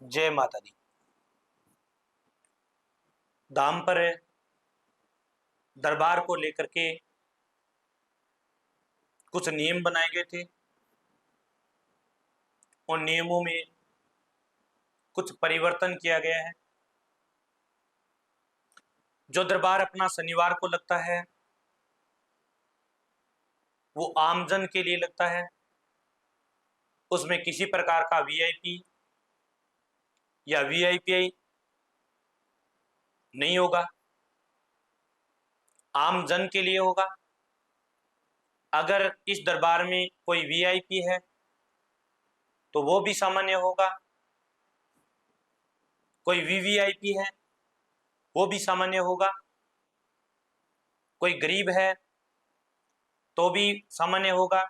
जय माता दी। धाम पर दरबार को लेकर के कुछ नियम बनाए गए थे। उन नियमों में कुछ परिवर्तन किया गया है। जो दरबार अपना शनिवार को लगता है वो आमजन के लिए लगता है। उसमें किसी प्रकार का वीआईपी या वीआईपी नहीं होगा, आम जन के लिए होगा। अगर इस दरबार में कोई वीआईपी है तो वो भी सामान्य होगा, कोई वीवीआईपी है वो भी सामान्य होगा, कोई गरीब है तो भी सामान्य होगा,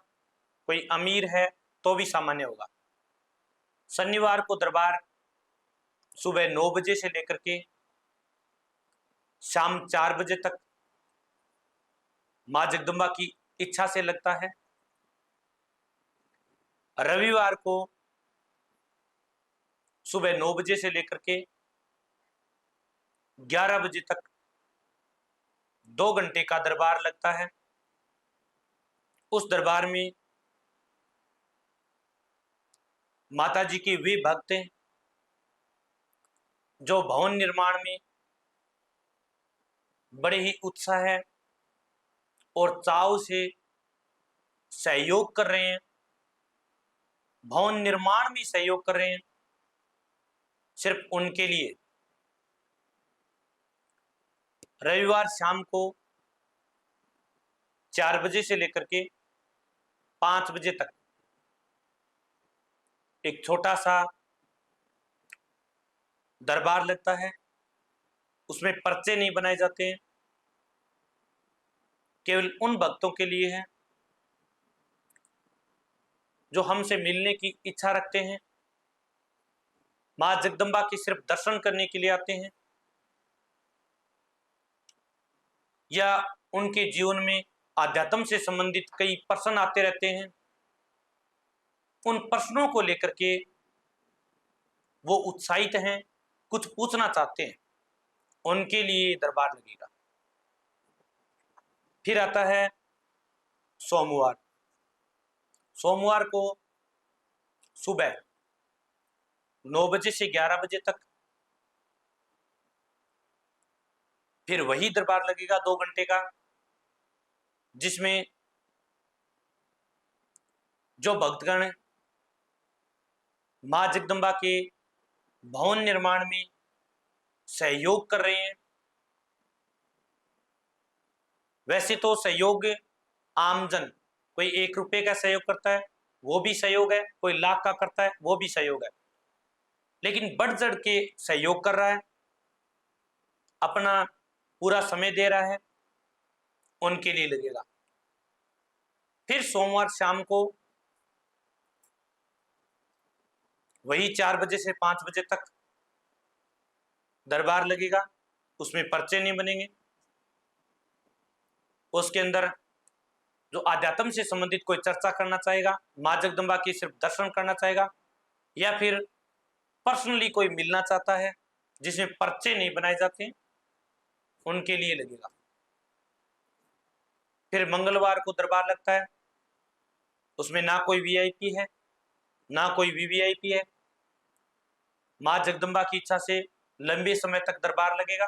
कोई अमीर है तो भी सामान्य होगा। शनिवार को दरबार सुबह 9 बजे से लेकर के शाम 4 बजे तक मां जगदम्बा की इच्छा से लगता है। रविवार को सुबह 9 बजे से लेकर के 11 बजे तक 2 घंटे का दरबार लगता है। उस दरबार में माता जी के वे भक्त हैं जो भवन निर्माण में बड़े ही उत्साह है और चाव से सहयोग कर रहे हैं, भवन निर्माण में सहयोग कर रहे हैं। सिर्फ उनके लिए रविवार शाम को 4 बजे से लेकर के 5 बजे तक एक छोटा सा दरबार लगता है। उसमें पर्चे नहीं बनाए जाते हैं, केवल उन भक्तों के लिए है जो हमसे मिलने की इच्छा रखते हैं, मां जगदम्बा के सिर्फ दर्शन करने के लिए आते हैं, या उनके जीवन में आध्यात्म से संबंधित कई प्रश्न आते रहते हैं। उन प्रश्नों को लेकर के वो उत्साहित हैं, कुछ पूछना चाहते हैं, उनके लिए दरबार लगेगा। फिर आता है सोमवार। सोमवार को सुबह 9 बजे से 11 बजे तक फिर वही दरबार लगेगा 2 घंटे का, जिसमें जो भक्तगण मां जगदम्बा के भवन निर्माण में सहयोग कर रहे हैं। वैसे तो सहयोग आमजन, कोई 1 रुपये का सहयोग करता है वो भी सहयोग है, कोई लाख का करता है वो भी सहयोग है, लेकिन बढ़ चढ़ के सहयोग कर रहा है, अपना पूरा समय दे रहा है, उनके लिए लगेगा। फिर सोमवार शाम को वही 4 बजे से 5 बजे तक दरबार लगेगा। उसमें पर्चे नहीं बनेंगे। उसके अंदर जो आध्यात्म से संबंधित कोई चर्चा करना चाहेगा, मां जगदम्बा की सिर्फ दर्शन करना चाहेगा, या फिर पर्सनली कोई मिलना चाहता है जिसमें पर्चे नहीं बनाए जाते हैं, उनके लिए लगेगा। फिर मंगलवार को दरबार लगता है। उसमें ना कोई वीआईपी है ना कोई वीवीआईपी है। मां जगदम्बा की इच्छा से लंबे समय तक दरबार लगेगा।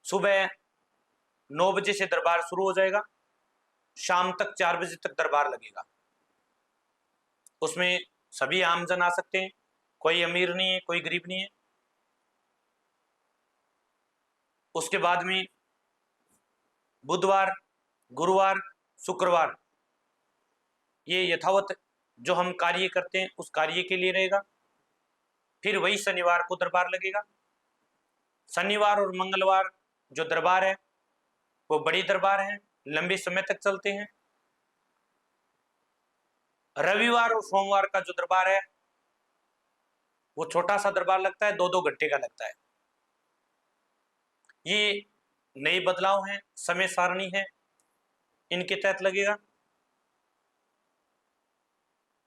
सुबह 9 बजे से दरबार शुरू हो जाएगा, शाम तक 4 बजे तक दरबार लगेगा। उसमें सभी आमजन आ सकते हैं, कोई अमीर नहीं है, कोई गरीब नहीं है। उसके बाद में बुधवार, गुरुवार, शुक्रवार ये यथावत जो हम कार्य करते हैं उस कार्य के लिए रहेगा। फिर वही शनिवार को दरबार लगेगा। शनिवार और मंगलवार जो दरबार है वो बड़ी दरबार है, लंबे समय तक चलते हैं। रविवार और सोमवार का जो दरबार है वो छोटा सा दरबार लगता है, 2-2 घंटे का लगता है। ये नए बदलाव हैं, समय सारणी है, इनके तहत लगेगा।